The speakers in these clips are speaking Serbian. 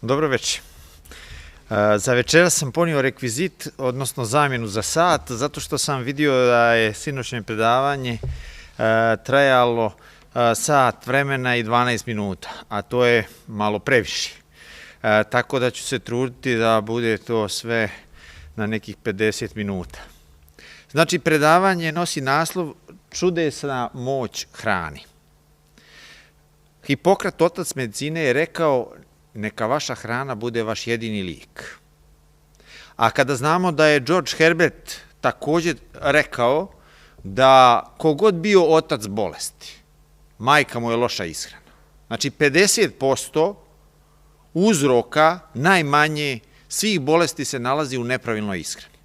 Dobro večer. Za večera sam ponio rekvizit, odnosno zamjenu za sat, zato što sam vidio da je sinoćnje predavanje trajalo sat vremena i 12 minuta, a to je malo previše. Tako da ću se truditi da bude to sve na nekih 50 minuta. Znači, predavanje nosi naslov Čudesna moć hrane. Hipokrat, otac medicine, je rekao: neka vaša hrana bude vaš jedini lijek. A kada znamo da je George Herbert također rekao da kogod bio otac bolesti, majka mu je loša ishrana. Znači 50% uzroka najmanje svih bolesti se nalazi u nepravilnoj ishrani.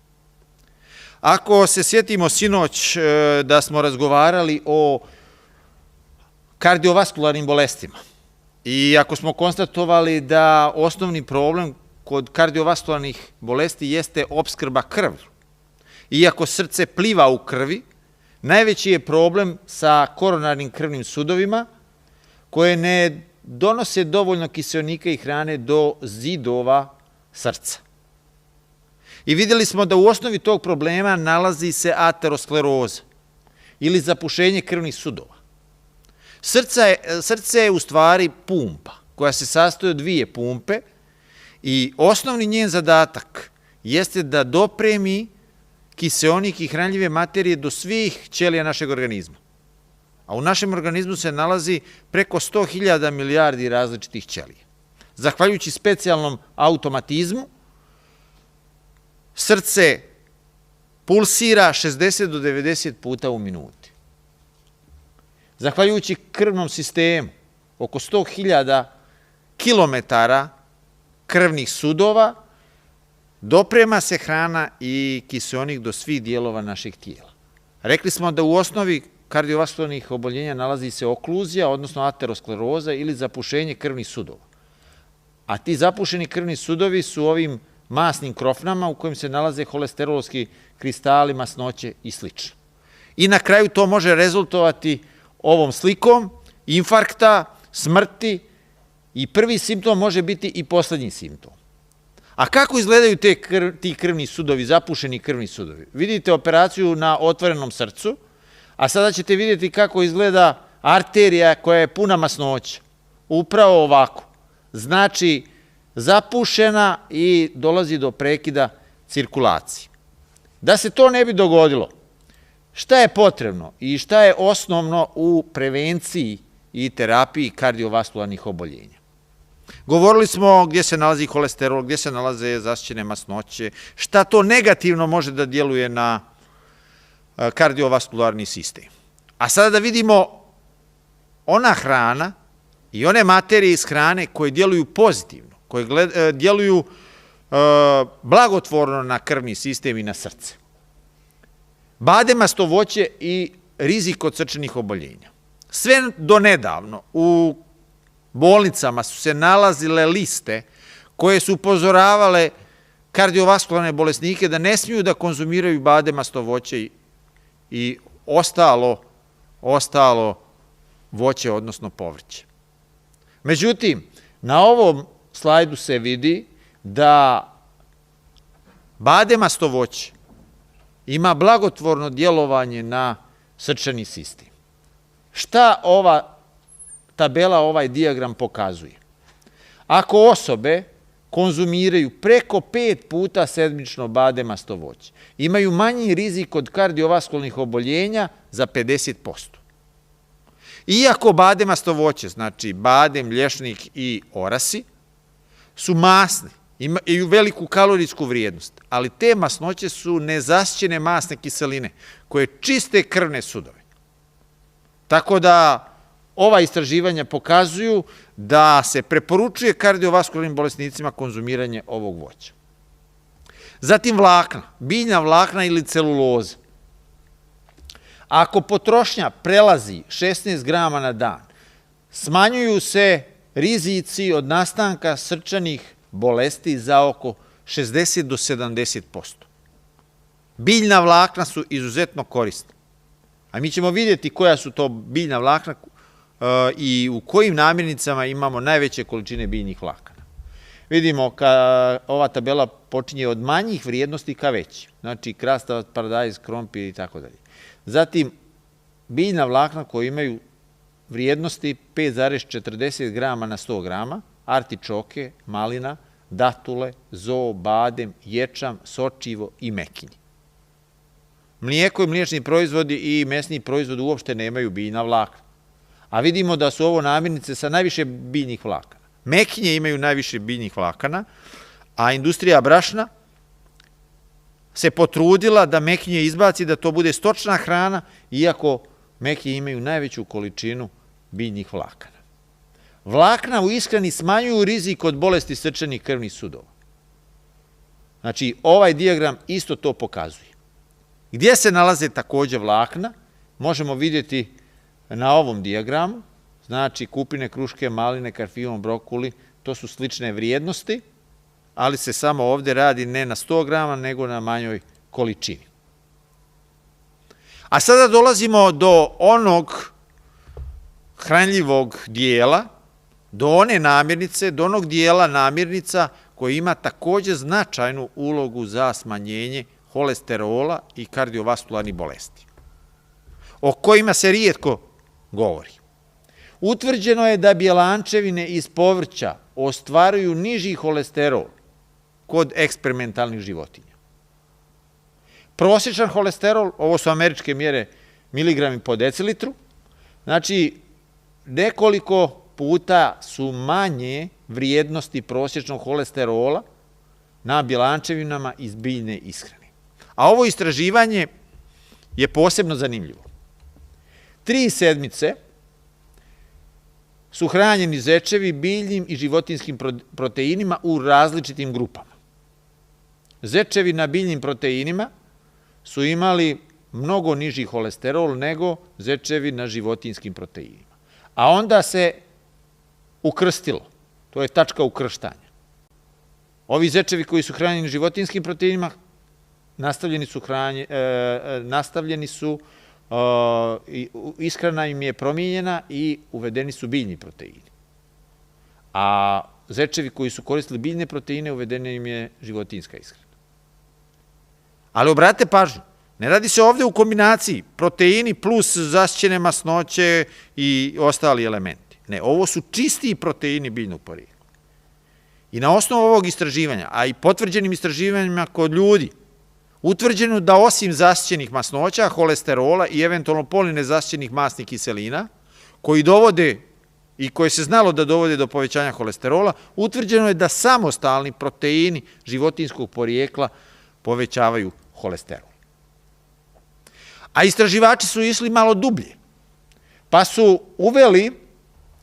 Ako se sjetimo sinoć da smo razgovarali o kardiovaskularnim bolestima, i ako smo konstatovali da osnovni problem kod kardiovaskularnih bolesti jeste opskrba krvlju, iako srce pliva u krvi, najveći je problem sa koronarnim krvnim sudovima koje ne donose dovoljno kiseonika i hrane do zidova srca. I vidjeli smo da u osnovi tog problema nalazi se ateroskleroza ili zapušenje krvnih sudova. Srce je u stvari pumpa koja se sastoji od dvije pumpe i osnovni njen zadatak jeste da dopremi kiseonik i hranljive materije do svih ćelija našeg organizma. A u našem organizmu se nalazi preko 100.000 milijardi različitih ćelija. Zahvaljujući specijalnom automatizmu, srce pulsira 60 do 90 puta u minuti. Zahvaljujući krvnom sistemu, oko 100.000 kilometara krvnih sudova, doprema se hrana i kiseonik do svih dijelova našeg tijela. Rekli smo da u osnovi kardiovaskularnih oboljenja nalazi se okluzija, odnosno ateroskleroza ili zapušenje krvnih sudova. A ti zapušeni krvni sudovi su ovim masnim krofnama u kojim se nalaze holesterolski kristali, masnoće i sl. I na kraju to može rezultovati ovom slikom infarkta, smrti, i prvi simptom može biti i poslednji simptom. A kako izgledaju ti krvni sudovi, zapušeni krvni sudovi? Vidite operaciju na otvorenom srcu, a sada ćete vidjeti kako izgleda arterija koja je puna masnoća. Upravo ovako. Znači, zapušena i dolazi do prekida cirkulacije. Da se to ne bi dogodilo, šta je potrebno i šta je osnovno u prevenciji i terapiji kardiovaskularnih oboljenja? Govorili smo gdje se nalazi holesterol, gdje se nalaze zasićene masnoće, šta to negativno može da djeluje na kardiovaskularni sistem. A sada da vidimo ona hrana i one materije iz hrane koje djeluju pozitivno, koje djeluju blagotvorno na krvni sistem i na srce. Bademasto voće i rizik od srčanih oboljenja. Sve do nedavno u bolnicama su se nalazile liste koje su upozoravale kardiovaskularne bolesnike da ne smiju da konzumiraju bademasto voće i ostalo voće, odnosno povrće. Međutim, na ovom slajdu se vidi da bademasto voće ima blagotvorno djelovanje na srčani sistem. Šta ova tabela, ovaj dijagram pokazuje? Ako osobe konzumiraju preko 5 puta sedmično bademasto voće, imaju manji rizik od kardiovaskularnih oboljenja za 50%. Iako bademasto voće, znači badem, lješnik i orasi, su masne, imaju veliku kalorijsku vrijednost, ali te masnoće su nezasićene masne kiseline koje čiste krvne sudove. Tako da ova istraživanja pokazuju da se preporučuje kardiovaskularnim bolesnicima konzumiranje ovog voća. Zatim vlakna, biljna vlakna ili celuloza. Ako potrošnja prelazi 16 grama na dan, smanjuju se rizici od nastanka srčanih bolesti za oko 60 do 70%. Biljna vlakna su izuzetno korisna. A mi ćemo vidjeti koja su to biljna vlakna i u kojim namirnicama imamo najveće količine biljnih vlakana. Vidimo ova tabela počinje od manjih vrijednosti ka većim. Znači krastavac, paradajz, krompir i tako dalje. Zatim biljna vlakna koja imaju vrijednosti 5,40 grama na 100 grama, artičoke, malina, datule, zoo, badem, ječam, sočivo i mekinje. Mlijeko i mliječni proizvodi i mesni proizvodi uopšte nemaju biljna vlakna. A vidimo da su ovo namirnice sa najviše biljnih vlakana. Mekinje imaju najviše biljnih vlakana, a industrija brašna se potrudila da mekinje izbaci, da to bude stočna hrana, iako mekinje imaju najveću količinu biljnih vlakana. Vlakna u ishrani smanjuju rizik od bolesti srčanih krvnih sudova. Znači, ovaj dijagram isto to pokazuje. Gdje se nalaze takođe vlakna, možemo vidjeti na ovom dijagramu, znači kupine, kruške, maline, karfilom, brokuli, to su slične vrijednosti, ali se samo ovdje radi ne na 100 grama, nego na manjoj količini. A sada dolazimo do onog hranljivog dijela, do one namirnice, do onog dijela namirnica koji ima takođe značajnu ulogu za smanjenje holesterola i kardiovaskularnih bolesti, o kojima se rijetko govori. Utvrđeno je da bjelančevine iz povrća ostvaruju niži holesterol kod eksperimentalnih životinja. Prosječan holesterol, ovo su američke mjere miligrami po decilitru, znači nekoliko puta su manje vrijednosti prosječnog holesterola na bjelančevinama iz biljne ishrane. A ovo istraživanje je posebno zanimljivo. 3 sedmice su hranjeni zečevi biljnim i životinskim proteinima u različitim grupama. Zečevi na biljnim proteinima su imali mnogo niži holesterol nego zečevi na životinskim proteinima. A onda se ukrstilo, to je tačka ukrštanja. Ovi zečevi koji su hranjeni životinskim proteinima nastavljeni su, ishrana im je promijenjena i uvedeni su biljni proteini. A zečevi koji su koristili biljne proteine, uvedena im je životinjska ishrana. Ali obratite pažnju, ne radi se ovdje u kombinaciji proteini plus zasićene masnoće i ostali elementi. Ne, ovo su čistiji proteini biljnog porijekla. I na osnovu ovog istraživanja, a i potvrđenim istraživanjima kod ljudi, utvrđeno da osim zasićenih masnoća, holesterola i eventualno polinezasićenih masnih kiselina, koji dovode i koje se znalo da dovode do povećanja holesterola, utvrđeno je da samostalni proteini životinjskog porijekla povećavaju holesterol. A istraživači su išli malo dublje, pa su uveli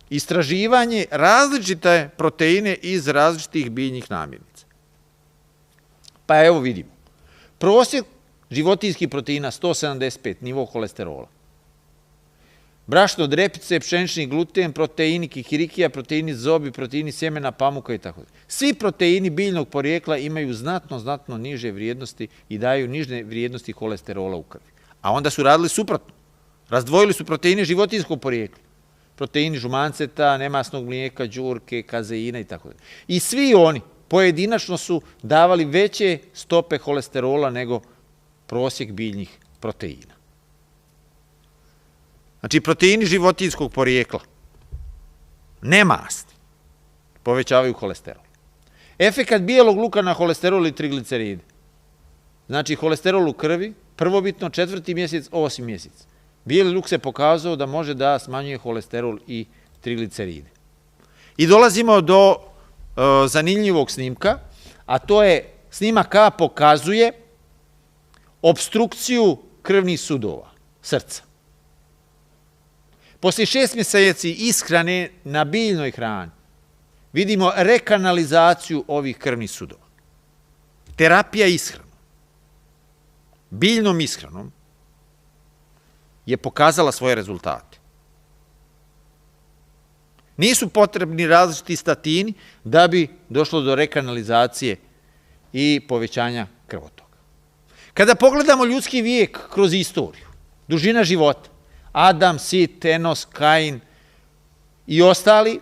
istraživanje različite proteine iz različitih biljnih namirnica. Pa evo vidimo. Prosjek životinjskih proteina 175, nivo holesterola. Brašno od repice, pšenični gluten, proteini kikirikija, proteini zobi, proteini sjemena, pamuka i tako. Svi proteini biljnog porijekla imaju znatno niže vrijednosti i daju niže vrijednosti holesterola u krvi. A onda su radili suprotno. Razdvojili su proteine životinjskog porijekla. Proteini žumanceta, nemasnog mlijeka, đurke, kazeina i tako. I svi oni pojedinačno su davali veće stope holesterola nego prosjek biljnih proteina. Znači, proteini životinjskog porijekla, nemasti, povećavaju holesterol. Efekat bijelog luka na holesterol i trigliceride. Znači, holesterol u krvi, prvobitno 4. mjesec, 8. mjesec. Bijeli luk se pokazao da može da smanjuje holesterol i trigliceride. I dolazimo do zanimljivog snimka, a to je snimak A pokazuje opstrukciju krvnih sudova, srca. Posle 6 mjeseci ishrane na biljnoj hrani vidimo rekanalizaciju ovih krvnih sudova. Terapija ishranom, biljnom ishranom, je pokazala svoje rezultate. Nisu potrebni različiti statini da bi došlo do rekanalizacije i povećanja krvotoka. Kada pogledamo ljudski vijek kroz istoriju, dužina života, Adam, Sit, Enos, Kain i ostali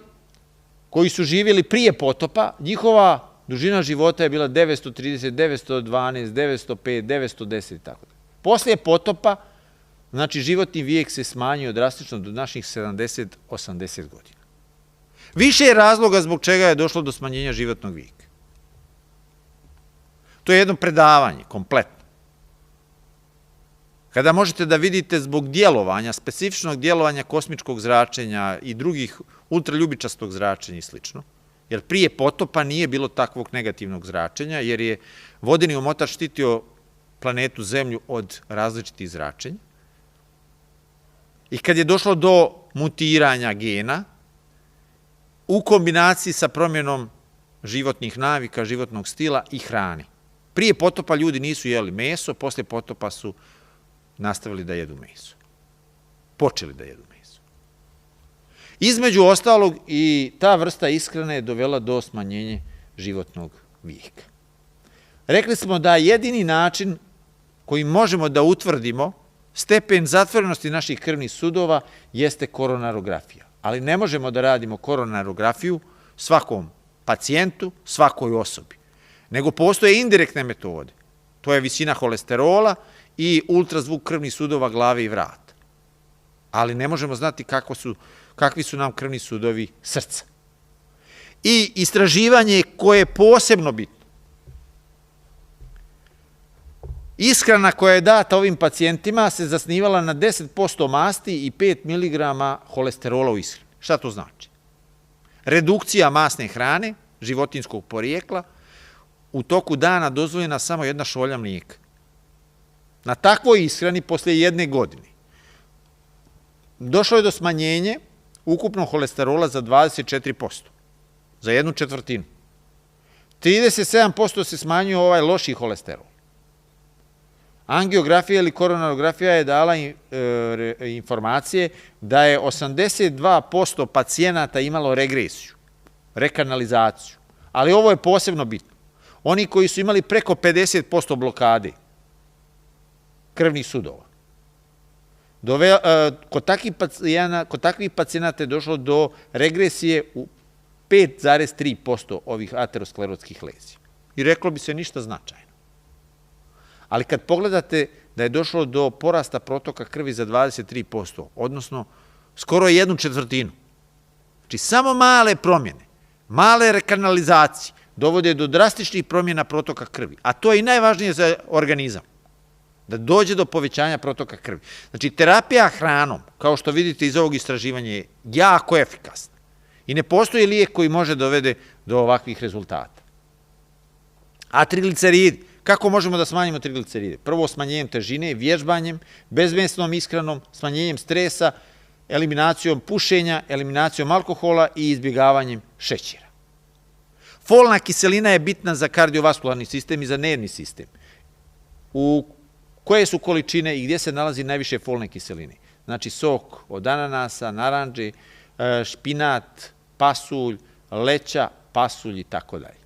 koji su živjeli prije potopa, njihova dužina života je bila 930, 912, 905, 910 i tako da. Poslije potopa, znači životni vijek se smanjio drastično do naših 70-80 godina. Više je razloga zbog čega je došlo do smanjenja životnog vijeka. To je jedno predavanje, kompletno. Kada možete da vidite zbog djelovanja, specifičnog djelovanja kosmičkog zračenja i drugih ultraljubičastog zračenja i slično, jer prije potopa nije bilo takvog negativnog zračenja, jer je vodeni omotač štitio planetu Zemlju od različitih zračenja. I kad je došlo do mutiranja gena, u kombinaciji sa promjenom životnih navika, životnog stila i hrane. Prije potopa ljudi nisu jeli meso, poslije potopa su nastavili da jedu meso. Počeli da jedu meso. Između ostalog, i ta vrsta ishrane je dovela do smanjenja životnog vijeka. Rekli smo da jedini način koji možemo da utvrdimo stepen zatvorenosti naših krvnih sudova jeste koronarografija. Ali ne možemo da radimo koronarografiju svakom pacijentu, svakoj osobi. Nego postoje indirektne metode. To je visina holesterola i ultrazvuk krvnih sudova glave i vrata. Ali ne možemo znati kakvi su nam krvni sudovi srca. I istraživanje koje je posebno bitno. Ishrana koja je data ovim pacijentima se zasnivala na 10% masti i 5 mg holesterola u ishrani. Šta to znači? Redukcija masne hrane, životinjskog porijekla, u toku dana dozvoljena samo 1 šolja mlijeka. Na takvoj ishrani posle 1 godine došlo je do smanjenja ukupnog holesterola za 24%, za 1/4. 37% se smanjio ovaj loši holesterol. Angiografija ili koronarografija je dala informacije da je 82% pacijenata imalo regresiju, rekanalizaciju. Ali ovo je posebno bitno. Oni koji su imali preko 50% blokade krvnih sudova. Kod takvih pacijenata je došlo do regresije u 5,3% ovih aterosklerotskih lezija. I reklo bi se ništa značajno. Ali kad pogledate da je došlo do porasta protoka krvi za 23%, odnosno skoro 1/4, znači samo male promjene, male rekanalizacije dovode do drastičnih promjena protoka krvi, a to je i najvažnije za organizam, da dođe do povećanja protoka krvi. Znači, terapija hranom, kao što vidite iz ovog istraživanja, je jako efikasna i ne postoji lijek koji može dovede do ovakvih rezultata. A trigliceridi, kako možemo da smanjimo trigliceride? Prvo, smanjenjem težine, vježbanjem, bezmesnom ishranom, smanjenjem stresa, eliminacijom pušenja, eliminacijom alkohola i izbjegavanjem šećera. Folna kiselina je bitna za kardiovaskularni sistem i za nervni sistem. U koje su količine i gdje se nalazi najviše folne kiseline? Znači, sok od ananasa, naranđe, špinat, pasulj, leća, pasulj i tako dalje.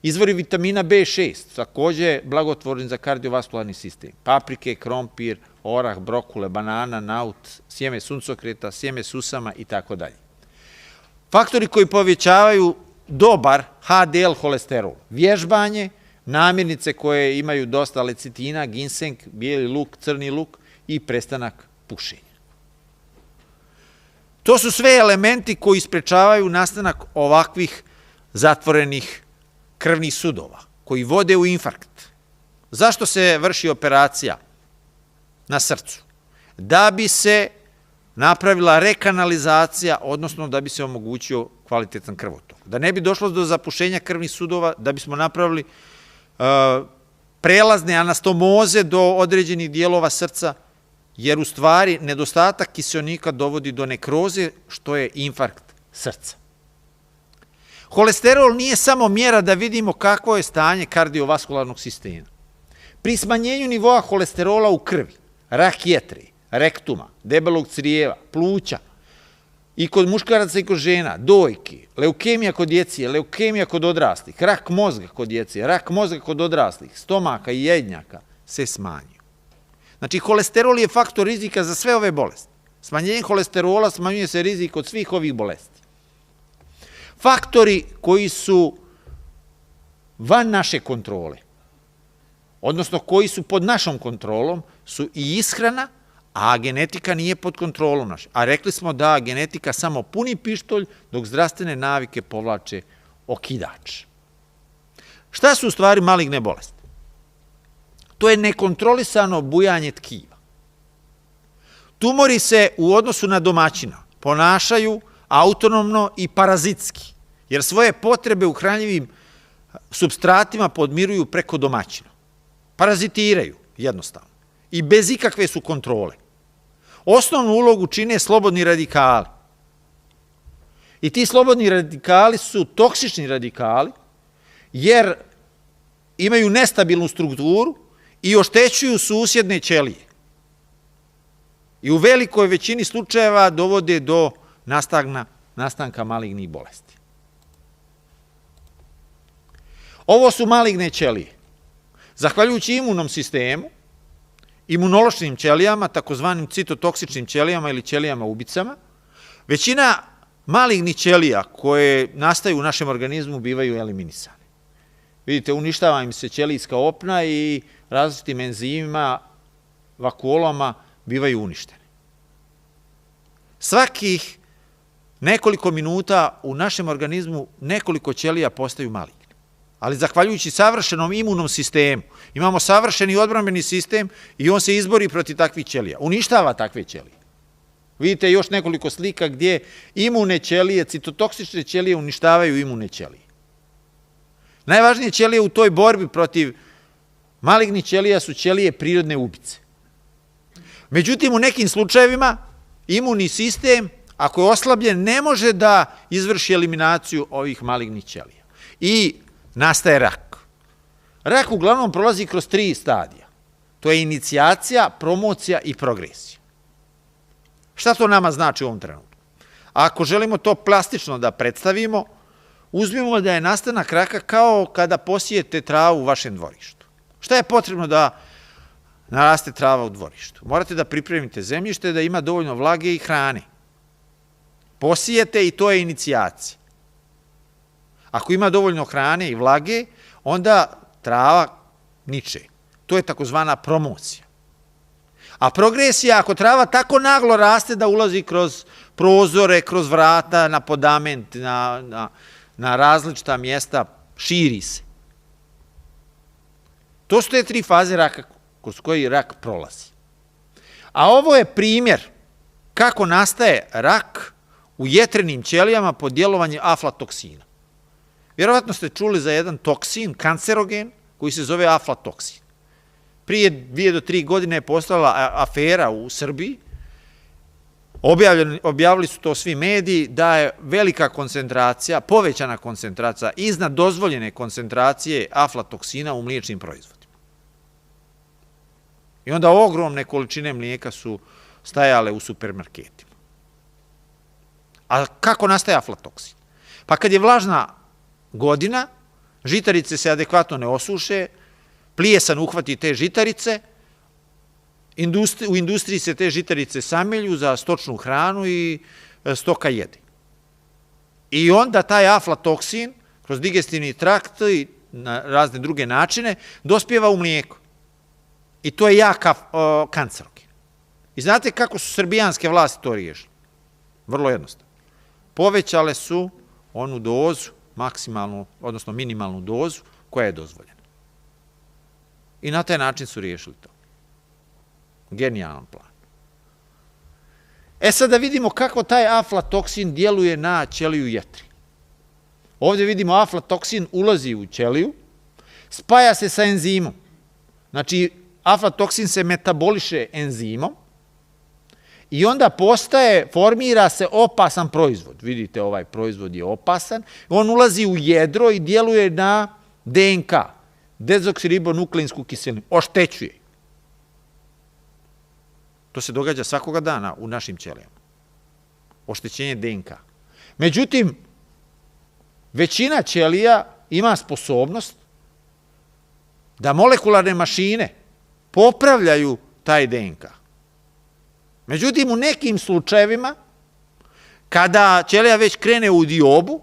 Izvori vitamina B6, takođe blagotvorni za kardiovaskularni sistem. Paprike, krompir, orah, brokule, banana, naut, sjeme suncokreta, sjeme susama i tako dalje. Faktori koji povećavaju dobar HDL holesterol, vježbanje, namirnice koje imaju dosta lecitina, ginseng, bijeli luk, crni luk i prestanak pušenja. To su sve elementi koji sprečavaju nastanak ovakvih zatvorenih krvnih sudova, koji vode u infarkt. Zašto se vrši operacija na srcu? Da bi se napravila rekanalizacija, odnosno da bi se omogućio kvalitetan krvotok. Da ne bi došlo do zapušenja krvnih sudova, da bismo napravili prelazne anastomoze do određenih dijelova srca, jer u stvari nedostatak kiseonika dovodi do nekroze, što je infarkt srca. Holesterol nije samo mjera da vidimo kakvo je stanje kardiovaskularnog sistema. Pri smanjenju nivoa holesterola u krvi, rak jetre, rektuma, debelog crijeva, pluća, i kod muškaraca i kod žena, dojke, leukemija kod djece, leukemija kod odraslih, rak mozga kod djece, rak mozga kod odraslih, stomaka i jednjaka se smanjuju. Znači, holesterol je faktor rizika za sve ove bolesti. Smanjenjem holesterola smanjuje se rizik od svih ovih bolesti. faktori koji su van naše kontrole, odnosno koji su pod našom kontrolom, su i ishrana, a genetika nije pod kontrolom naše. A rekli smo da genetika samo puni pištolj, dok zdravstvene navike povlače okidač. Šta su u stvari maligne bolesti? To je nekontrolisano bujanje tkiva. Tumori se u odnosu na domaćina ponašaju autonomno i parazitski, jer svoje potrebe u hranjivim supstratima podmiruju preko domaćina. Parazitiraju, jednostavno, i bez ikakve su kontrole. Osnovnu ulogu čine slobodni radikali. I ti slobodni radikali su toksični radikali, jer imaju nestabilnu strukturu i oštećuju susjedne ćelije. I u velikoj većini slučajeva dovode do nastanka malignih bolesti. Ovo su maligne ćelije. Zahvaljujući imunom sistemu, imunološkim ćelijama, takozvanim citotoksičnim ćelijama ili ćelijama ubicama, većina malignih ćelija koje nastaju u našem organizmu bivaju eliminisane. Vidite, uništava im se ćelijska opna i različitim enzimima, vakuolama bivaju uništene. Svakih nekoliko minuta u našem organizmu nekoliko ćelija postaju maligne. Ali zahvaljujući savršenom imunom sistemu, imamo savršeni odbrambeni sistem i on se izbori protiv takvih ćelija, uništava takve ćelije. Vidite još nekoliko slika gdje imune ćelije, citotoksične ćelije uništavaju imune ćelije. Najvažnije ćelije u toj borbi protiv malignih ćelija su ćelije prirodne ubice. Međutim, u nekim slučajevima imunni sistem, ako je oslabljen, ne može da izvrši eliminaciju ovih malignih ćelija. I nastaje rak. Rak uglavnom prolazi kroz 3 stadija. To je inicijacija, promocija i progresija. Šta to nama znači u ovom trenutku? Ako želimo to plastično da predstavimo, uzmimo da je nastanak raka kao kada posijete travu u vašem dvorištu. Šta je potrebno da naraste trava u dvorištu? Morate da pripremite zemljište da ima dovoljno vlage i hrane. Posijete i to je inicijacija. Ako ima dovoljno hrane i vlage, onda trava niče. To je takozvana promocija. A progresija, ako trava tako naglo raste da ulazi kroz prozore, kroz vrata, na podament, na različita mjesta, širi se. To su te 3 faze raka kroz koji rak prolazi. A ovo je primjer kako nastaje rak u jetrenim ćelijama pod djelovanjem aflatoksina. Vjerovatno ste čuli za jedan toksin, kancerogen, koji se zove aflatoksin. Prije 2 do 3 godine je postala afera u Srbiji. Objavili su to svi mediji da je velika koncentracija, povećana koncentracija iznad dozvoljene koncentracije aflatoksina u mliječnim proizvodima. I onda ogromne količine mlijeka su stajale u supermarketima. A kako nastaje aflatoksin? Pa kad je vlažna godina, žitarice se adekvatno ne osuše, plijesan uhvati te žitarice, u industriji se te žitarice samelju za stočnu hranu i stoka jede. I onda taj aflatoksin, kroz digestivni trakt i na razne druge načine, dospijeva u mlijeko. I to je jak kancerogen. I znate kako su srbijanske vlasti to riješile? Vrlo jednostavno. Povećale su onu dozu, maksimalnu, odnosno minimalnu dozu, koja je dozvoljena. I na taj način su riješili to. Genijalan plan. Sad da vidimo kako taj aflatoksin djeluje na ćeliju jetri. Ovdje vidimo aflatoksin ulazi u ćeliju, spaja se sa enzimom. Znači, aflatoksin se metaboliše enzimom i onda formira se opasan proizvod. Vidite, ovaj proizvod je opasan. On ulazi u jedro i djeluje na DNK, dezoksiribonukleinsku kiselinu, oštećuje. To se događa svakoga dana u našim ćelijama. Oštećenje DNK. Međutim, većina ćelija ima sposobnost da molekularne mašine popravljaju taj DNK. Međutim, u nekim slučajevima, kada ćelija već krene u diobu,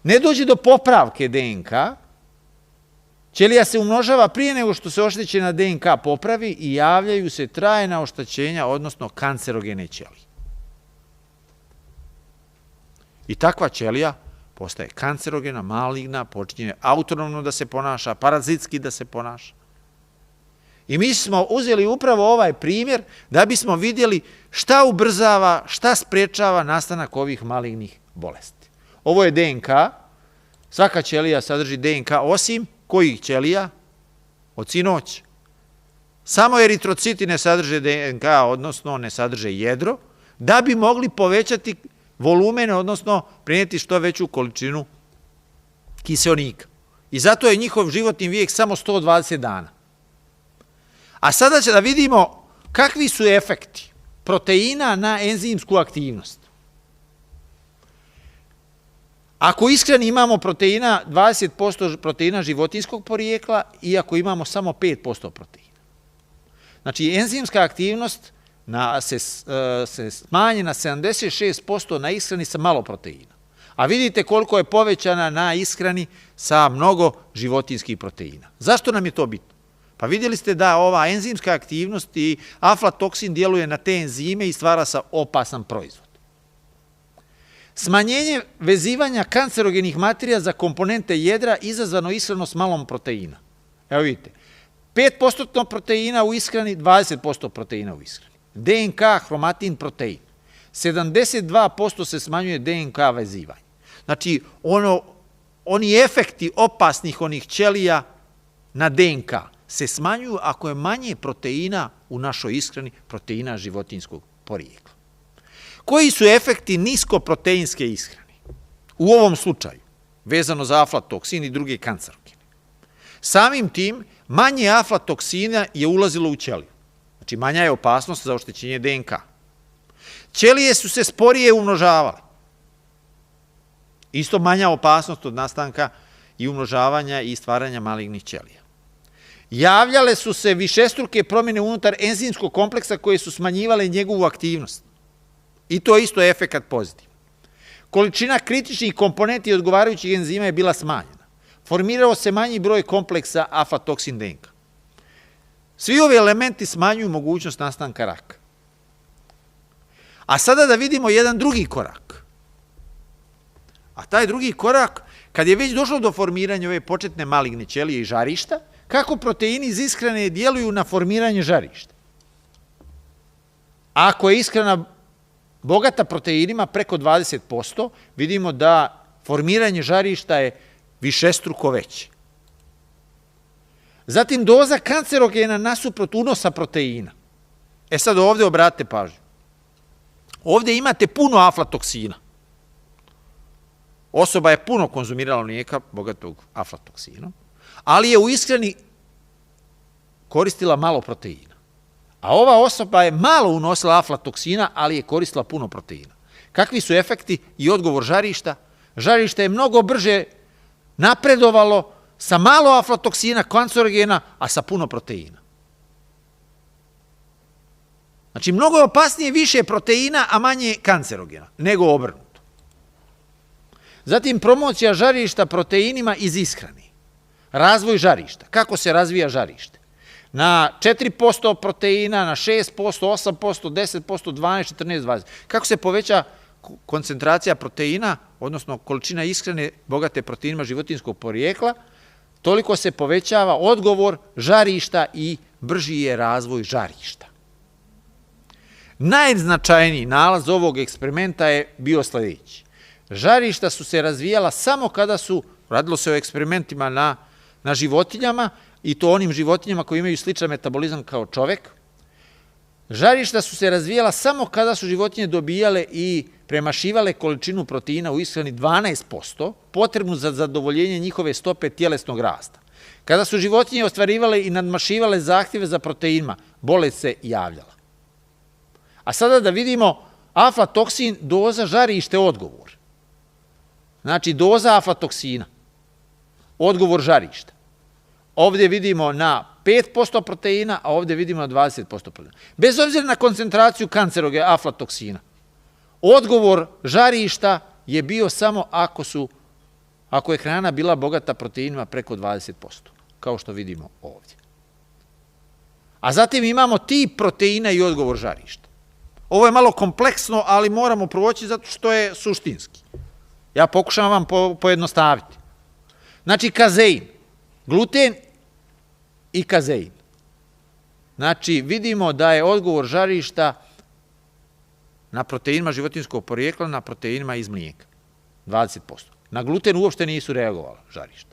ne dođe do popravke DNK, ćelija se umnožava prije nego što se oštećena DNK popravi i javljaju se trajna oštećenja, odnosno kancerogene ćelije. I takva ćelija postaje kancerogena, maligna, počinje autonomno da se ponaša, parazitski da se ponaša. I mi smo uzeli upravo ovaj primjer da bismo vidjeli šta ubrzava, šta sprečava nastanak ovih malignih bolesti. Ovo je DNK, svaka ćelija sadrži DNK, osim kojih ćelija? Od sinoć. Samo eritrociti ne sadrže DNK, odnosno ne sadrže jedro, da bi mogli povećati volumen, odnosno prenijeti što veću količinu kiseonika. I zato je njihov životni vijek samo 120 dana. A sada će da vidimo kakvi su efekti proteina na enzimsku aktivnost. Ako iskreni imamo proteina, 20% proteina životinjskog porijekla i ako imamo samo 5% proteina. Znači, enzimska aktivnost se smanji na 76% na ishrani sa malo proteina. A vidite koliko je povećana na ishrani sa mnogo životinjskih proteina. Zašto nam je to bitno? Pa vidjeli ste da ova enzimska aktivnost i aflatoksin djeluje na te enzime i stvara se opasan proizvod. Smanjenje vezivanja kancerogenih materija za komponente jedra izazvano ishranom s malom proteina. Evo vidite, 5% proteina u ishrani, 20% proteina u ishrani. DNK, hromatin, protein. 72% se smanjuje DNK vezivanje. Znači, oni efekti opasnih onih ćelija na DNK se smanjuju ako je manje proteina u našoj ishrani, proteina životinjskog porijekla. Koji su efekti niskoproteinske ishrane? U ovom slučaju, vezano za aflatoksin i druge kancerogene. Samim tim, manje aflatoksina je ulazilo u ćeliju. Znači, manja je opasnost za oštećenje DNK. Ćelije su se sporije umnožavale. Isto manja opasnost od nastanka i umnožavanja i stvaranja malignih ćelija. Javljale su se višestruke promjene unutar enzimskog kompleksa koje su smanjivale njegovu aktivnost. I to isto je efekat pozitivan. Količina kritičnih komponenti odgovarajućih enzima je bila smanjena. Formirao se manji broj kompleksa aflatoksin DNK. Svi ovi elementi smanjuju mogućnost nastanka raka. A sada da vidimo jedan drugi korak. A taj drugi korak, kad je već došlo do formiranja ove početne maligne ćelije i žarišta, kako proteini iz ishrane djeluju na formiranje žarišta? Ako je ishrana bogata proteinima preko 20%, vidimo da formiranje žarišta je višestruko veće. Zatim doza kancerogena nasuprot unosa proteina. E sad ovdje obratite pažnju. Ovdje imate puno aflatoksina. Osoba je puno konzumirala mlijeka bogatog aflatoksinom, ali je u ishrani koristila malo proteina. A ova osoba je malo unosila aflatoksina, ali je koristila puno proteina. Kakvi su efekti i odgovor žarišta? Žarište je mnogo brže napredovalo sa malo aflatoksina, kancerogena, a sa puno proteina. Znači, mnogo je opasnije više proteina, a manje kancerogena, nego obrnuto. Zatim, promocija žarišta proteinima iz ishrane. Razvoj žarišta. Kako se razvija žarište? Na 4% proteina, na 6%, 8%, 10%, 12%, 14%, 20%. Kako se poveća koncentracija proteina, odnosno količina ishrane bogate proteinima životinjskog porijekla, toliko se povećava odgovor žarišta i brži je razvoj žarišta. Najznačajniji nalaz ovog eksperimenta je bio sljedeći. Žarišta su se razvijala samo kada radilo se o eksperimentima na životinjama, i to onim životinjama koji imaju sličan metabolizam kao čovek. Žarišta su se razvijala samo kada su životinje dobijale i premašivale količinu proteina u ishrani 12%, potrebnu za zadovoljenje njihove stope tjelesnog rasta. Kada su životinje ostvarivale i nadmašivale zahtjeve za proteinima, bolest se javljala. A sada da vidimo aflatoksin, doza, žarište, odgovor. Znači, doza aflatoksina, odgovor žarišta. Ovdje vidimo na 5% proteina, a ovdje vidimo na 20% proteina. Bez obzira na koncentraciju kanceroge aflatoksina, odgovor žarišta je bio samo ako su ako je hrana bila bogata proteinima preko 20%, kao što vidimo ovdje. A zatim imamo tip proteina i odgovor žarišta. Ovo je malo kompleksno, ali moramo proći zato što je suštinski. Ja pokušavam vam pojednostaviti. Znači, kazein, gluten i kazein. Znači, vidimo da je odgovor žarišta na proteinima životinjskog porijekla, na proteinima iz mlijeka. 20%. Na gluten uopšte nisu reagovala žarišta.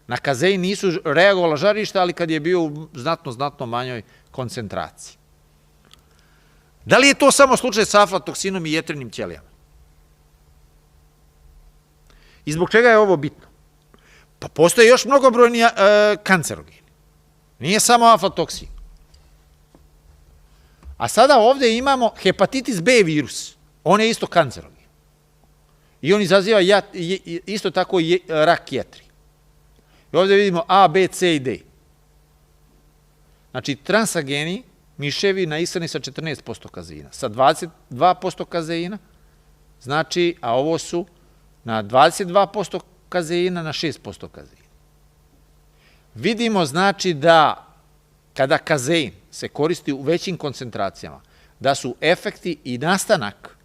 Na kazein nisu reagovala žarišta, ali kad je bio u znatno manjoj koncentraciji. Da li je to samo slučaj sa aflatoksinom i jetrinim ćelijama? I zbog čega je ovo bitno? Pa postoje još mnogobrojni kancerogeni. Nije samo aflatoksin. A sada ovdje imamo hepatitis B virus. On je isto kancerogen. I on izaziva isto tako rak jetri. I ovdje vidimo A, B, C i D. Znači, transageni miševi na ishrani sa 14% kazeina, sa 22% kazeina, znači, a ovo su na 22% kazeina, na 6% kazeina. Vidimo, znači, da kada kazein se koristi u većim koncentracijama, da su efekti i nastanak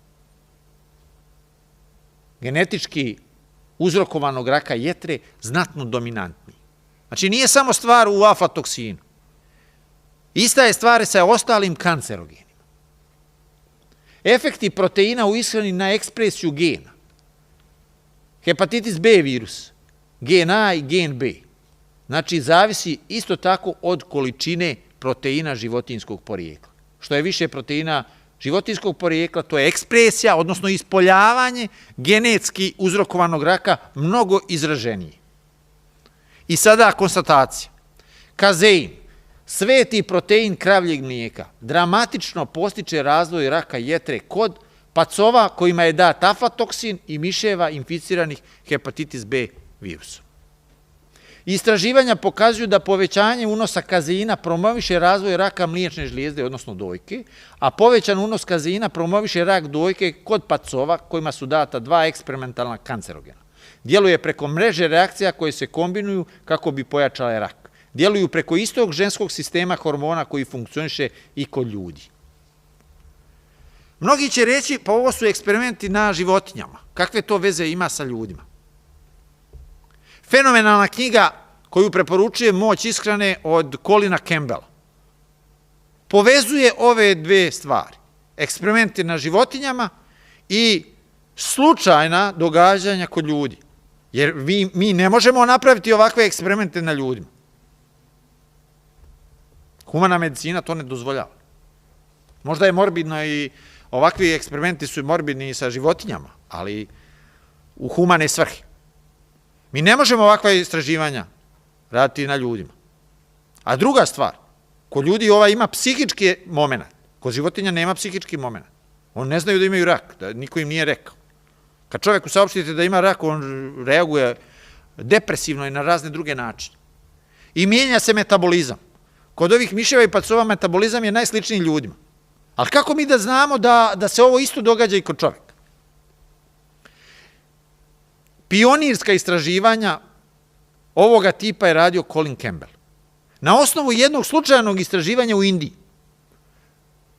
genetički uzrokovanog raka jetre znatno dominantni. Znači, nije samo stvar u aflatoksinu. Ista je stvar sa ostalim kancerogenima. Efekti proteina u ishrani na ekspresiju gena. Hepatitis B virus, gen A i gen B. Znači, zavisi isto tako od količine proteina životinjskog porijekla. Što je više proteina životinjskog porijekla, to je ekspresija, odnosno ispoljavanje genetski uzrokovanog raka mnogo izraženije. I sada konstatacija. Kazein, sveti protein kravljeg mlijeka, dramatično postiče razvoj raka jetre kod pacova kojima je dat aflatoksin i miševa inficiranih hepatitis B virusom. Istraživanja pokazuju da povećanje unosa kazeina promoviše razvoj raka mliječne žlijezde, odnosno dojke, a povećan unos kazeina promoviše rak dojke kod pacova kojima su data 2 eksperimentalna kancerogena. Djeluje preko mreže reakcija koje se kombinuju kako bi pojačale rak. Djeluju preko istog ženskog sistema hormona koji funkcioniše i kod ljudi. Mnogi će reći, pa ovo su eksperimenti na životinjama. Kakve to veze ima sa ljudima? Fenomenalna knjiga koju preporučuje Moć ishrane od Colina Campbella povezuje ove dve stvari. Eksperimenti na životinjama i slučajna događanja kod ljudi. Jer mi ne možemo napraviti ovakve eksperimente na ljudima. Humana medicina to ne dozvoljava. Možda je morbidno i ovakvi eksperimenti su morbidni i sa životinjama, ali u humane svrhe. Mi ne možemo ovakva istraživanja raditi na ljudima. A druga stvar, kod ljudi ova ima psihički moment, kod životinja nema psihički moment. On ne znaju da imaju rak, da niko im nije rekao. Kad čoveku saopštite da ima rak, on reaguje depresivno i na razne druge načine. I mijenja se metabolizam. Kod ovih miševa i pacova metabolizam je najsličniji ljudima. Ali kako mi da znamo da se ovo isto događa i kod čoveka? Pionirska istraživanja ovoga tipa je radio Colin Campbell. Na osnovu jednog slučajnog istraživanja u Indiji,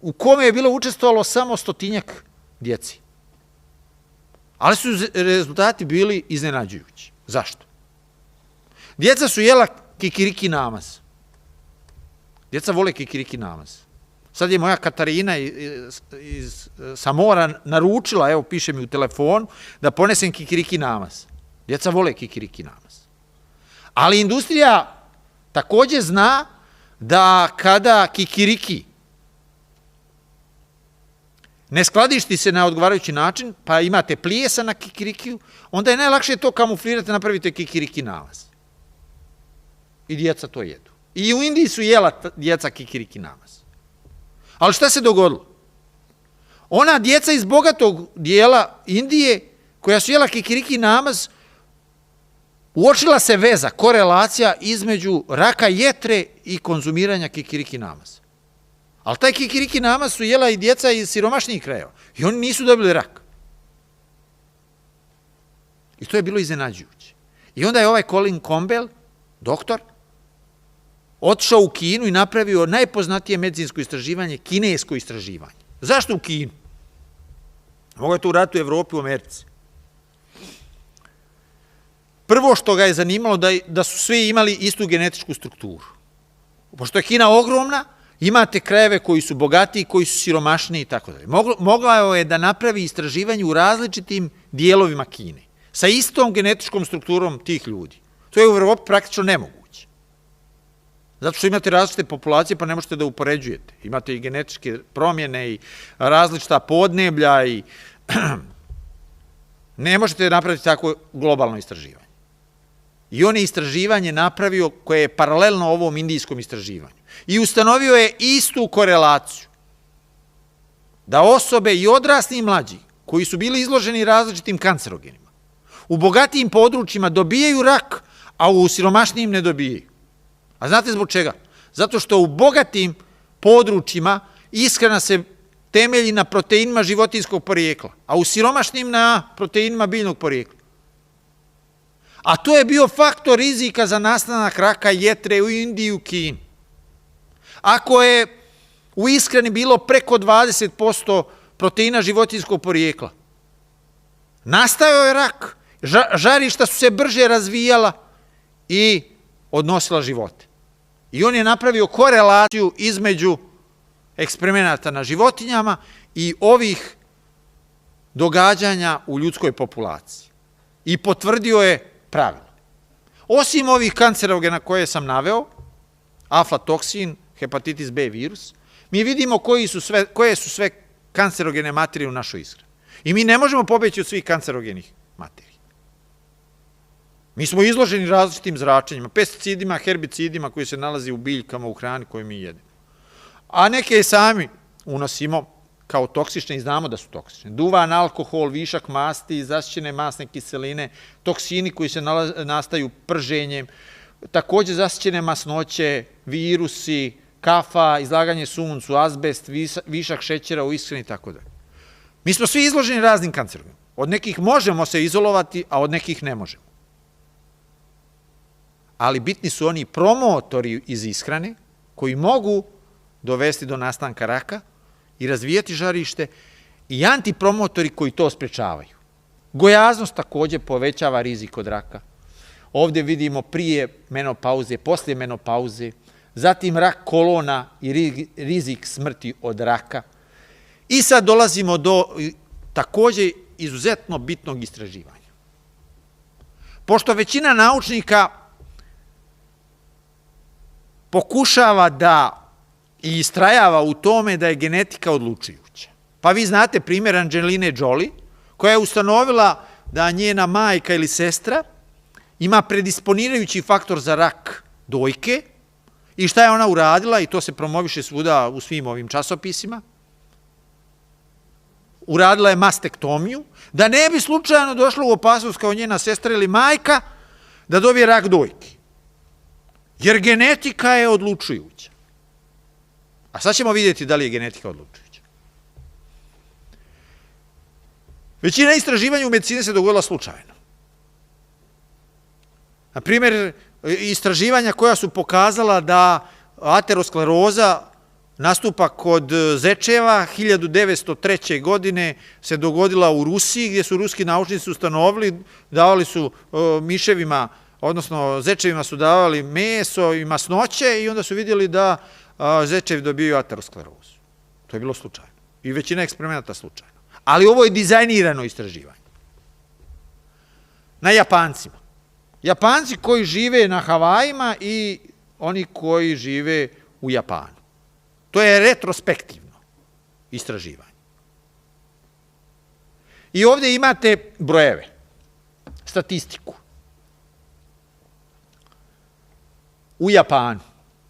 u kome je bilo učestvovalo samo 100-tinjak djeci. Ali su rezultati bili iznenađujući. Zašto? Djeca su jela kikiriki namaz. Djeca vole kikiriki namaz. Sad je moja Katarina sa mora naručila, evo piše mi u telefonu, da ponesem kikiriki namaz. Djeca vole kikiriki namaz. Ali industrija također zna da kada kikiriki ne skladišti se na odgovarajući način, pa imate plijesa na kikirikiju, onda je najlakše to kamuflirati, napravite kikiriki namaz. I djeca to jedu. I u Indiji su jela djeca kikiriki namaz. Ali šta se dogodilo? Ona djeca iz bogatog dijela Indije, koja su jela kikiriki namaz, uočila se veza, korelacija između raka jetre i konzumiranja kikiriki namaza. Ali taj kikiriki namaz su jela i djeca iz siromašnijih krajeva. I oni nisu dobili rak. I to je bilo iznenađujuće. I onda je ovaj Colin Campbell, doktor, otišao u Kinu i napravio najpoznatije medicinsko istraživanje, kinesko istraživanje. Zašto u Kinu? Mogu je to uraditi u Evropi, u Americi. Prvo što ga je zanimalo da su svi imali istu genetičku strukturu. Pošto je Kina ogromna, imate krajeve koji su bogatiji, koji su siromašniji i tako dalje. Mogla je da napravi istraživanje u različitim dijelovima Kine, sa istom genetičkom strukturom tih ljudi. To je u Evropi praktično nemoguće. Zato što imate različite populacije, pa ne možete da upoređujete. Imate i genetičke promjene i različita podneblja i ne možete napraviti tako globalno istraživanje. I on je istraživanje napravio koje je paralelno ovom indijskom istraživanju. I ustanovio je istu korelaciju. Da osobe i odrasli i mlađi, koji su bili izloženi različitim kancerogenima, u bogatijim područjima dobijaju rak, a u siromašnijim ne dobijaju. A znate zbog čega? Zato što u bogatim područjima ishrana se temelji na proteinima životinjskog porijekla, a u siromašnim na proteinima biljnog porijekla. A to je bio faktor rizika za nastanak raka jetre u Indiji i u Kini. Ako je u ishrani bilo preko 20% proteina životinjskog porijekla, nastajao je rak, žarišta su se brže razvijala i odnosila živote. I on je napravio korelaciju između eksperimenata na životinjama i ovih događanja u ljudskoj populaciji. I potvrdio je pravilo. Osim ovih kancerogena koje sam naveo, aflatoksin, hepatitis B virus, mi vidimo koje su sve kancerogene materije u našoj ishrani. I mi ne možemo pobeći od svih kancerogenih materija. Mi smo izloženi različitim zračenjima, pesticidima, herbicidima koji se nalazi u biljkama, u hrani koju mi jedemo. A neke sami unosimo kao toksične i znamo da su toksične. Duvan, alkohol, višak masti, zasićene masne kiseline, toksini koji se nastaju prženjem, takođe zasićene masnoće, virusi, kafa, izlaganje suncu, azbest, višak šećera u ishrani i tako dalje. Mi smo svi izloženi raznim kancerogenima. Od nekih možemo se izolovati, a od nekih ne možemo. Ali bitni su oni promotori iz ishrane koji mogu dovesti do nastanka raka i razvijati žarište i antipromotori koji to sprečavaju. Gojaznost takođe povećava rizik od raka. Ovde vidimo prije menopauze, poslije menopauze, zatim rak kolona i rizik smrti od raka. I sad dolazimo do takođe izuzetno bitnog istraživanja. Pošto većina naučnika pokušava da i istrajava u tome da je genetika odlučujuća. Pa vi znate primjer Angeline Jolie, koja je ustanovila da njena majka ili sestra ima predisponirajući faktor za rak dojke i šta je ona uradila, i to se promoviše svuda u svim ovim časopisima, uradila je mastektomiju, da ne bi slučajno došla u opasnost kao njena sestra ili majka da dobije rak dojke. Jer genetika je odlučujuća. A sad ćemo vidjeti da li je genetika odlučujuća. Većina istraživanja u medicini se dogodila slučajno. Na primjer, istraživanja koja su pokazala da ateroskleroza nastupa kod zečeva 1903. godine se dogodila u Rusiji, gdje su ruski naučnici ustanovili, davali su miševima, odnosno zečevima su davali meso i masnoće i onda su vidjeli da zečevi dobijaju aterosklerozu. To je bilo slučajno. I većina eksperimenta slučajno. Ali ovo je dizajnirano istraživanje. Na Japancima. Japanci koji žive na Havajima i oni koji žive u Japanu. To je retrospektivno istraživanje. I ovdje imate brojeve, statistiku. U Japanu,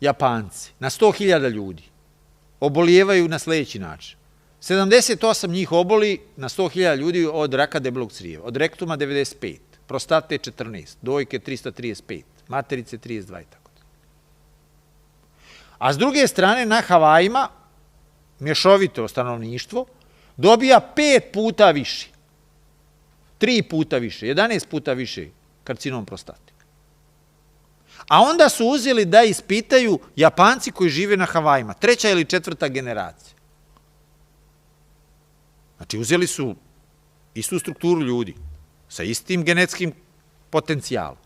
Japanci, na 100.000 ljudi obolijevaju na sljedeći način. 78 njih oboli na 100.000 ljudi od raka debelog crijeva, od rektuma 95, prostate 14, dojke 335, materice 32 i tako. A s druge strane, na Havajima, mješovito stanovništvo, dobija 5 puta više, 3 puta više, 11 puta više karcinom prostate. A onda su uzeli da ispitaju Japanci koji žive na Havajima, 3. ili 4. generacija. Znači, uzeli su istu strukturu ljudi, sa istim genetskim potencijalom.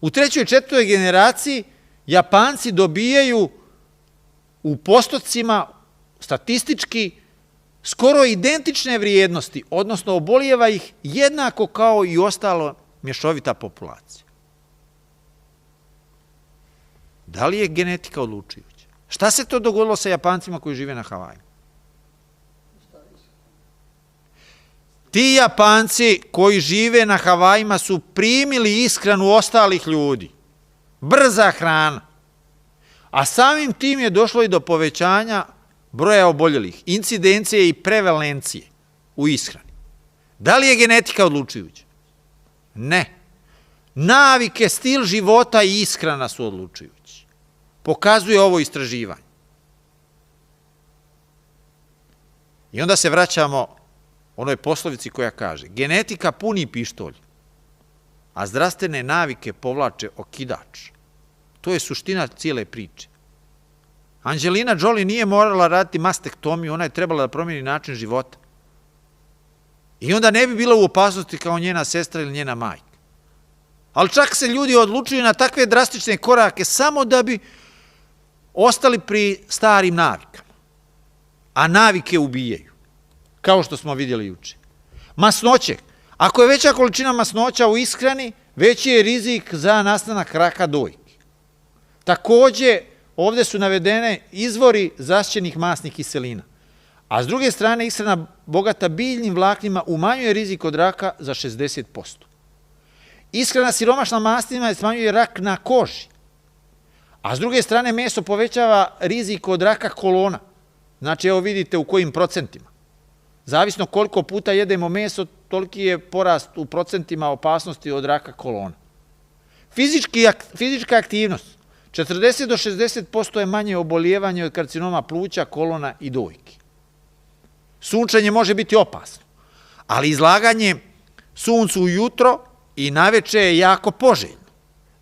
U 3. i 4. generaciji Japanci dobijaju u postocima statistički skoro identične vrijednosti, odnosno obolijeva ih jednako kao i ostalo mješovita populacija. Da li je genetika odlučujuća? Šta se to dogodilo sa Japancima koji žive na Havajima? Ti Japanci koji žive na Havajima su primili ishranu ostalih ljudi. Brza hrana. A samim tim je došlo i do povećanja broja oboljelih, incidencije i prevalencije u ishrani. Da li je genetika odlučujuća? Ne. Navike, stil života i ishrana su odlučujući. Pokazuje ovo istraživanje. I onda se vraćamo onoj poslovici koja kaže: genetika puni pištolj, a zdravstvene navike povlače okidač. To je suština cijele priče. Angelina Jolie nije morala raditi mastektomiju, ona je trebala da promijeni način života. I onda ne bi bila u opasnosti kao njena sestra ili njena majka. Ali čak se ljudi odlučuju na takve drastične korake samo da bi ostali pri starim navikama. A navike ubijaju, kao što smo vidjeli juče. Masnoće. Ako je veća količina masnoća u ishrani, veći je rizik za nastanak raka dojke. Takođe, ovde su navedene izvori zasićenih masnih kiselina. A s druge strane, ishrana bogata biljnim vlaknima umanjuje rizik od raka za 60%. Ishrana siromašna mastima smanjuje rak na koži. A s druge strane, meso povećava rizik od raka kolona. Znači, evo vidite u kojim procentima. Zavisno koliko puta jedemo meso, toliki je porast u procentima opasnosti od raka kolona. Fizička aktivnost. 40 do 60% je manje obolijevanje od karcinoma pluća, kolona i dojki. Sunčanje može biti opasno, ali izlaganje suncu ujutro i naveče je jako poželjno.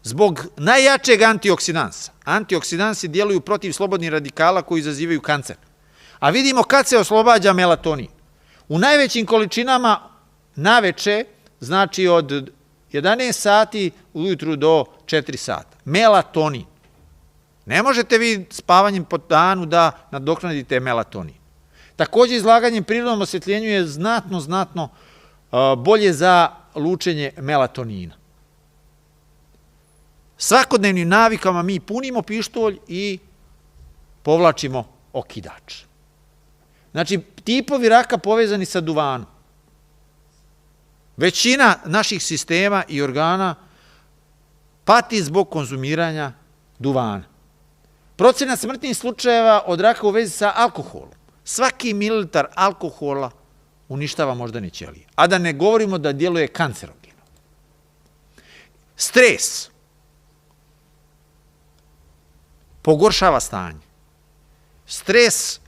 Zbog najjačeg antioksidansa. Antioksidansi djeluju protiv slobodnih radikala koji izazivaju kancer. A vidimo kad se oslobađa melatonin. U najvećim količinama naveče, znači od 11 sati ujutru do 4 sata. Melatonin. Ne možete vi spavanjem po danu da nadoknadite melatonin. Takođe, izlaganjem prirodnom osvjetljenju je znatno bolje za lučenje melatonina. Svakodnevnim navikama mi punimo pištolj i povlačimo okidač. Znači, tipovi raka povezani sa duvanom. Većina naših sistema i organa pati zbog konzumiranja duvana. Procena smrtnih slučajeva od raka u vezi sa alkoholom. Svaki mililitar alkohola uništava moždane ćelije. A da ne govorimo da djeluje kancerogeno. Stres pogoršava stanje. Stres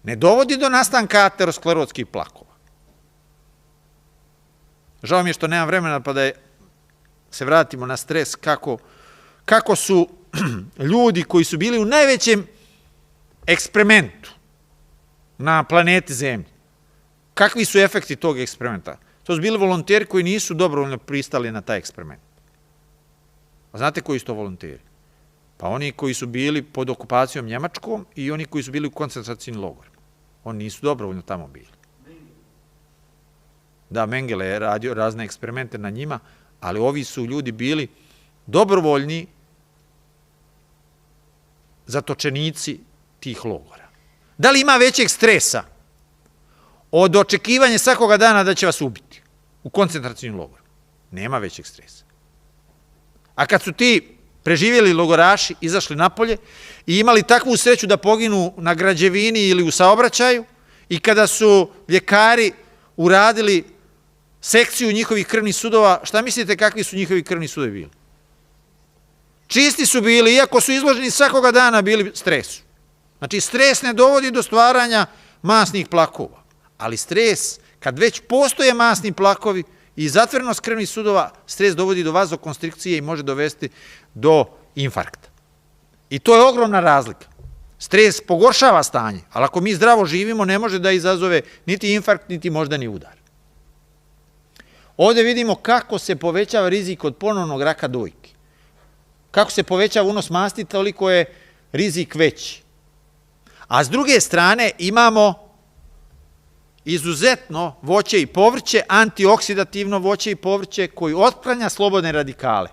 ne dovodi do nastanka aterosklerotskih plakova. Žao mi je što nemam vremena pa da se vratimo na stres, kako su ljudi koji su bili u najvećem eksperimentu na planeti Zemlji. Kakvi su efekti tog eksperimenta? To su bili volonteri koji nisu dobrovoljno pristali na taj eksperiment. A znate koji su to volonteri? Pa oni koji su bili pod okupacijom Njemačkom i oni koji su bili u koncentracijnim logorima. Oni nisu dobrovoljno tamo bili. Da, Mengele je radio razne eksperimente na njima, ali ovi su ljudi bili dobrovoljni zatočenici tih logora. Da li ima većeg stresa od očekivanja svakoga dana da će vas ubiti u koncentracijnim logorima? Nema većeg stresa. A kad su ti preživjeli logoraši izašli napolje i imali takvu sreću da poginu na građevini ili u saobraćaju i kada su ljekari uradili sekciju njihovih krvnih sudova, šta mislite kakvi su njihovi krvni sudovi bili? Čisti su bili, iako su izloženi svakoga dana bili stresu. Znači, stres ne dovodi do stvaranja masnih plakova, ali stres, kad već postoje masni plakovi, i zatvorenost krvnih sudova, stres dovodi do vazokonstrikcije i može dovesti do infarkta. I to je ogromna razlika. Stres pogoršava stanje, ali ako mi zdravo živimo, ne može da izazove niti infarkt, niti moždani udar. Ovde vidimo kako se povećava rizik od ponovnog raka dojke. Kako se povećava unos masti, toliko je rizik veći. A s druge strane imamo izuzetno voće i povrće, antioksidativno voće i povrće koji otklanja slobodne radikale.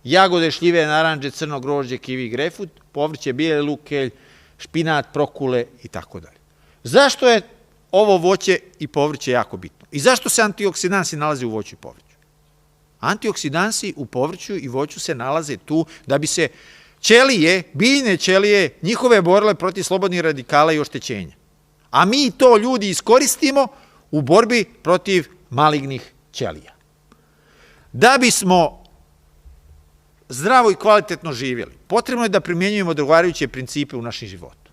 Jagode, šljive, naranđe, crno grožđe, kivi, grejpfrut, povrće, bijeli luk, kelj, špinat, prokule i tako dalje. Zašto je ovo voće i povrće jako bitno? I zašto se antioksidansi nalaze u voću i povrću? Antioksidansi u povrću i voću se nalaze tu da bi se ćelije, biljne ćelije, njihove borile protiv slobodnih radikala i oštećenja. A mi to, ljudi, iskoristimo u borbi protiv malignih ćelija. Da bismo zdravo i kvalitetno živjeli, potrebno je da primjenjujemo odgovarajuće principe u našem životu.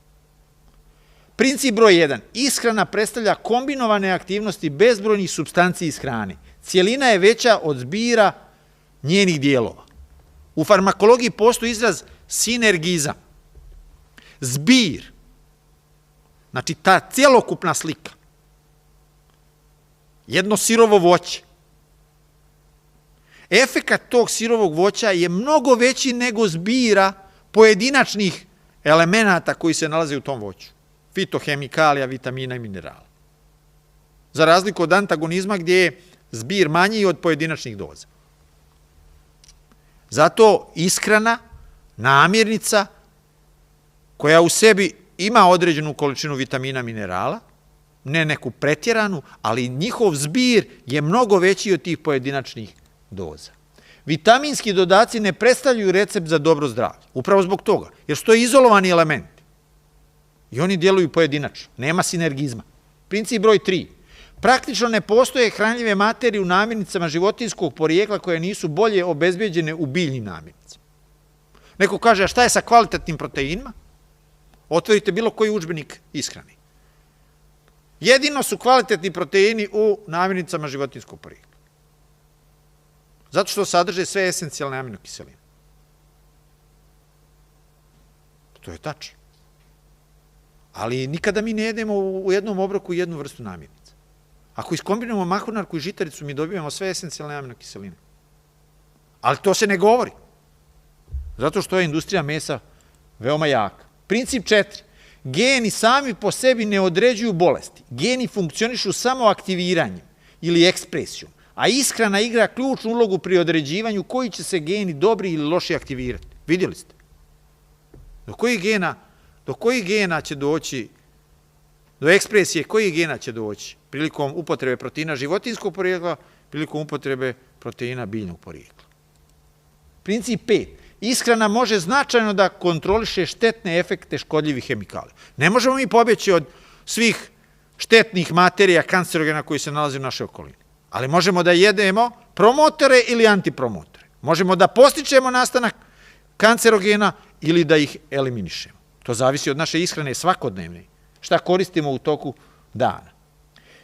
Princip broj 1. Ishrana predstavlja kombinovane aktivnosti bezbrojnih supstanci iz hrane. Cijelina je veća od zbira njenih dijelova. U farmakologiji postoji izraz sinergizam. Zbir, znači ta cjelokupna slika, jedno sirovo voće. Efekat tog sirovog voća je mnogo veći nego zbira pojedinačnih elemenata koji se nalaze u tom voću. Fitohemikalija, vitamina i minerala. Za razliku od antagonizma gdje je zbir manji od pojedinačnih doza. Zato ishrana, namirnica, koja u sebi ima određenu količinu vitamina, minerala, ne neku pretjeranu, ali njihov zbir je mnogo veći od tih pojedinačnih doza. Vitaminski dodaci ne predstavljaju recept za dobro zdravlje. Upravo zbog toga, jer su to izolovani elementi. I oni djeluju pojedinačno. Nema sinergizma. Princip broj 3. Praktično ne postoje hranljive materije u namirnicama životinjskog porijekla koje nisu bolje obezbeđene u biljnim namirnicama. Neko kaže, a šta je sa kvalitetnim proteinima? Otvorite bilo koji udžbenik ishrane. Jedino su kvalitetni proteini u namirnicama životinjskog porijekla. Zato što sadrže sve esencijalne aminokiseline. To je tačno. Ali nikada mi ne jedemo u jednom obroku jednu vrstu namirnica. Ako iskombinujemo mahunarku i žitaricu, mi dobijemo sve esencijalne aminokiseline. Ali to se ne govori. Zato što je industrija mesa veoma jaka. Princip 4. Geni sami po sebi ne određuju bolesti. Geni funkcionišu samo aktiviranjem ili ekspresijom, a ishrana igra ključnu ulogu pri određivanju koji će se geni dobri ili loši aktivirati. Vidjeli ste? Do kojih gena će doći, do ekspresije kojih gena će doći prilikom upotrebe proteina životinjskog porijekla, prilikom upotrebe proteina biljnog porijekla. Princip 5. Ishrana može značajno da kontroliše štetne efekte škodljivih hemikalija. Ne možemo mi pobjeći od svih štetnih materija, kancerogena koji se nalaze u našoj okolini. Ali možemo da jedemo promotore ili antipromotore. Možemo da postičemo nastanak kancerogena ili da ih eliminišemo. To zavisi od naše ishrane svakodnevne. Šta koristimo u toku dana.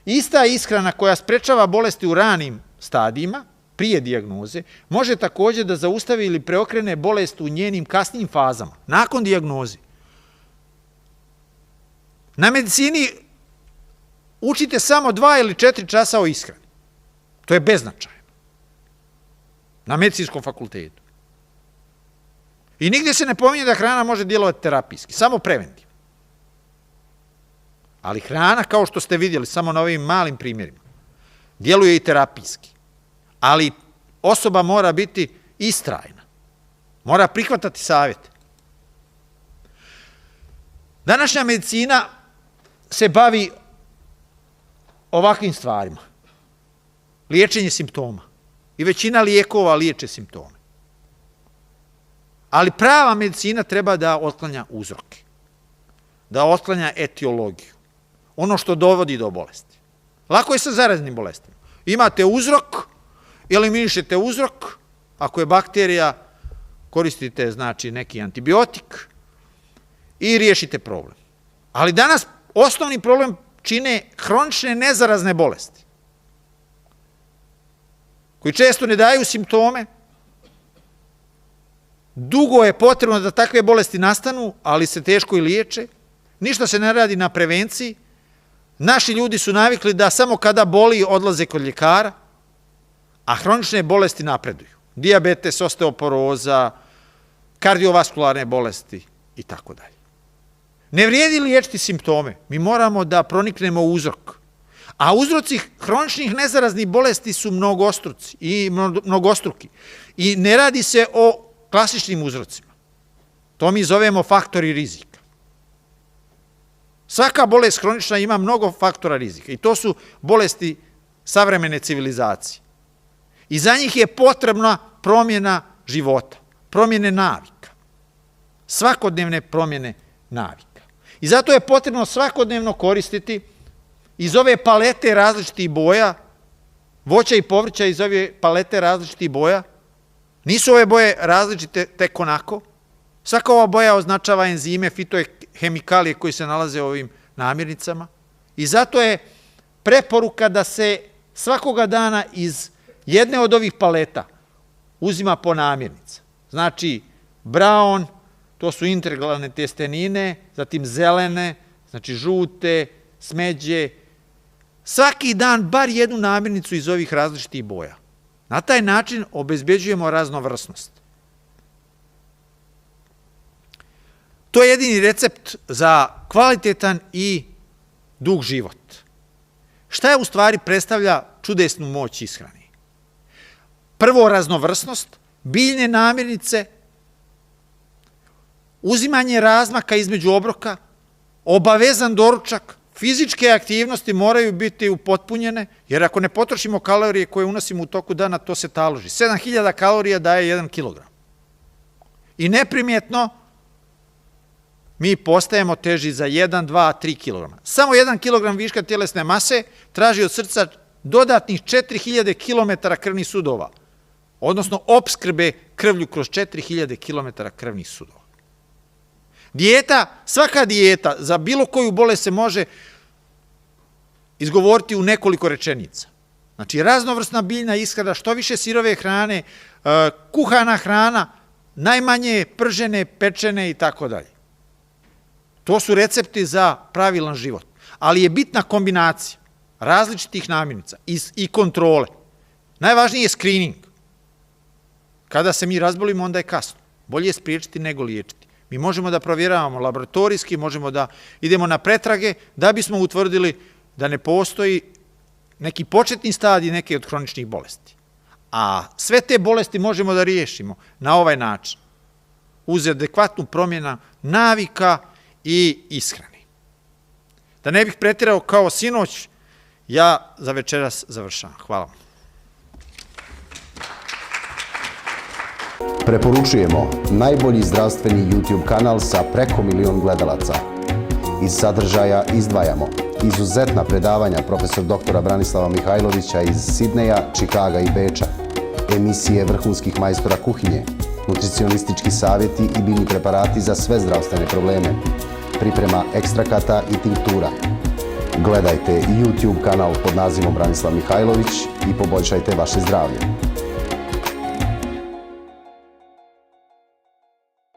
Ista ishrana koja sprečava bolesti u ranim stadijima, prije dijagnoze, može također da zaustavi ili preokrene bolest u njenim kasnijim fazama, nakon dijagnoze. Na medicini učite samo 2 ili 4 časa o ishrani. To je beznačajno. Na medicinskom fakultetu. I nigdje se ne pominje da hrana može djelovati terapijski, samo preventivno. Ali hrana, kao što ste vidjeli, samo na ovim malim primjerima, djeluje i terapijski. Ali osoba mora biti istrajna. Mora prihvatati savjete. Današnja medicina se bavi ovakvim stvarima. Liječenje simptoma. I većina lijekova liječe simptome. Ali prava medicina treba da otklanja uzroke. Da otklanja etiologiju. Ono što dovodi do bolesti. Lako je sa zaraznim bolestima. Imate uzrok, eliminišete uzrok, ako je bakterija, koristite znači neki antibiotik i riješite problem. Ali danas osnovni problem čine hronične nezarazne bolesti. koji često ne daju simptome. Dugo je potrebno da takve bolesti nastanu, ali se teško i liječe. Ništa se ne radi na prevenciji. Naši ljudi su navikli da samo kada boli odlaze kod ljekara, a hronične bolesti napreduju. Dijabetes, osteoporoza, kardiovaskularne bolesti i tako dalje. Ne vrijedi liječiti simptome. Mi moramo da proniknemo u uzrok. A uzroci hroničnih nezaraznih bolesti su mnogostruki. I ne radi se o klasičnim uzrocima. To mi zovemo faktori rizika. Svaka bolest hronična ima mnogo faktora rizika i to su bolesti savremene civilizacije. I za njih je potrebna promjena života, promjene navika, svakodnevne promjene navika. I zato je potrebno svakodnevno koristiti iz ove palete različitih boja, voća i povrća iz ove palete različitih boja. Nisu ove boje različite tek onako. Svaka ova boja označava enzime, fitohemikalije koji se nalaze u ovim namirnicama. I zato je preporuka da se svakoga dana iz jedne od ovih paleta uzima po namirnica. Znači, brown, to su integralne tjestenine, zatim zelene, znači žute, smeđe. Svaki dan bar jednu namirnicu iz ovih različitih boja. Na taj način obezbeđujemo raznovrsnost. To je jedini recept za kvalitetan i dug život. Šta je u stvari predstavlja čudesnu moć ishrane? Prvo, raznovrsnost, biljne namirnice, uzimanje razmaka između obroka, obavezan doručak, fizičke aktivnosti moraju biti upotpunjene, jer ako ne potrošimo kalorije koje unosimo u toku dana, to se taloži. 7000 kalorija daje 1 kilogram. I neprimjetno mi postajemo teži za 1, 2, 3 kilograma. Samo 1 kilogram viška tjelesne mase traži od srca dodatnih 4000 kilometara krvnih sudova, odnosno opskrbe krvlju kroz 4000 kilometara krvnih sudova. Dijeta, svaka dijeta za bilo koju bolest se može izgovoriti u nekoliko rečenica. Znači, raznovrsna biljna ishrana, što više sirove hrane, kuhana hrana, najmanje pržene, pečene i tako dalje. To su recepti za pravilan život. Ali je bitna kombinacija različitih namirnica i kontrole. Najvažniji je screening. Kada se mi razbolimo, onda je kasno. Bolje je spriječiti nego liječiti. Mi možemo da provjeravamo laboratorijski, možemo da idemo na pretrage da bismo utvrdili da ne postoji neki početni stadij neke od hroničnih bolesti. A sve te bolesti možemo da riješimo na ovaj način, uz adekvatnu promjenu navika i ishrane. Da ne bih pretjerao kao sinoć, ja za večeras završavam. Hvala vam. Preporučujemo najbolji zdravstveni YouTube kanal sa preko 1 milion gledalaca. Iz sadržaja izdvajamo izuzetna predavanja profesor dr. Branislava Mihajlovića iz Sidneja, Čikaga i Beča, emisije vrhunskih majstora kuhinje, nutricionistički savjeti i biljni preparati za sve zdravstvene probleme, priprema ekstrakata i tinktura. Gledajte YouTube kanal pod nazivom Branislav Mihajlović i poboljšajte vaše zdravlje.